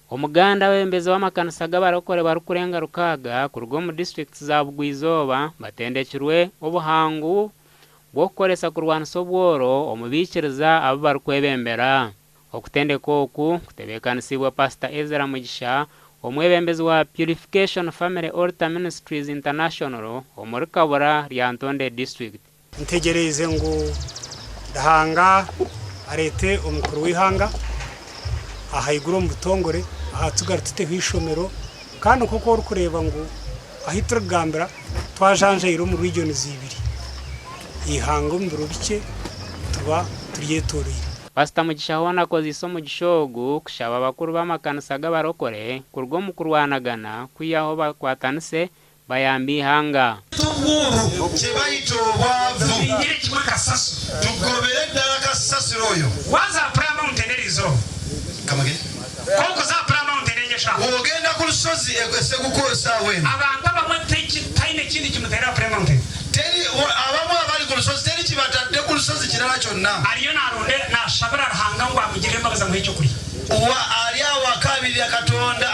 Omuganda w'embezi w'amakanisa g'abarokore barukurenga rukaga kurugo mu districts za Bugwizoba batendekirwe obuhangu bwo kukoresa kurwanisa obworo omubikiriza abo barukwebembera. Okutendeka oku kutebekanisibwa Pastor Ezra Mugisha omwebembezi wa Purification Family Altar Ministries International omuri Kabura lya Ntonde district. Ntegereze ngo Dahanga arete omukuru w'ihanga ahayigura mu butongore aha tugarutite hishomero kandi kuko uri kureba ngo ahitira gambira twajanje iro mu region zibiri ihango mbiro bike tuba turiyetoreye. Pastor Mugisha hona koze isomo gishogu kushaba bakuru b'amakanisa g'abarokore kurwo mu kurwanagana kuyaho bakwatanise bayambi hanga kibayito bwavu ingire kimwe kasasu tugobere dala kasasu royo waza prama muntenerizo kamage koko za prama munterengesha ogenda ku lusozi egese gukosa we abantu bamwe taine kindi kimutera prama munte teri abamwe abali ku lusozi teri kibatadde ku lusozi kirala kyonna aliyo naronde na shabara hanga ngo amugire mbaza mu icyo kuri uwa aliya wakabiri akatonda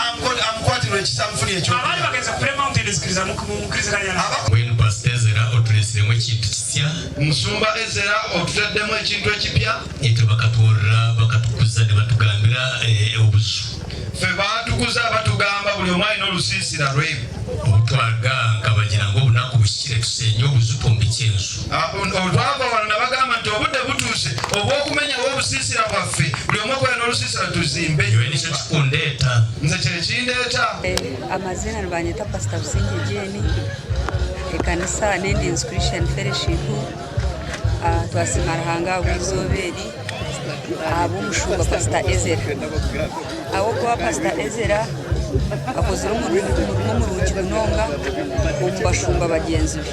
amkwatiro ekisamfuni ekyo abali bageze prama munterizikiriza mu kriziranya when Pastor Ezra otulisemo kintu kisya musumba Ezra otuteddemu ekintu ekipya ete bakatukuza ne batugambira obusu fe batukuza batugamba buli omwali n'olusiisira lwebo obutwaga kabagira ngo obunaku bushyire tusenye obuzu tumbe ekyensu otwava wano nabagamba nti obudde butuuse obw'okumenya obusiisira bwaffe buli omwe kwera n'olusiisira tuzimbe iwe nicyo kikundeeta nze kyekindeeta amazina banyita Pastor Businge Jeni ekanisa Nendins Christian Fellowship twasimara Bwizoberi ab'umushumba Pastor Ezra abo kwa Pastor Ezra akozera umurimo mu rugi munonga mu bashumba bagenzi be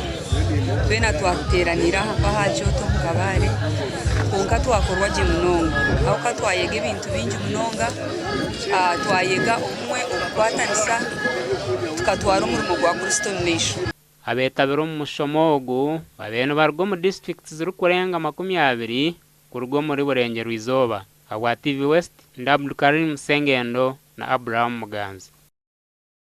twena twateranira aha cyoto mu kabare konka twakorwa je munonga aho katwayega ibintu bingi munonga twayega umwe ukwatanisa tukatwara umurimo gwa Kristo nation. Abetabiro mu mushomogu babeno bargo mu districts ziri kurenga 20 kurgo muri Burengero Izoba. Abwa TV West Ndabdul Karim Sengendo na Abraham Muganzi.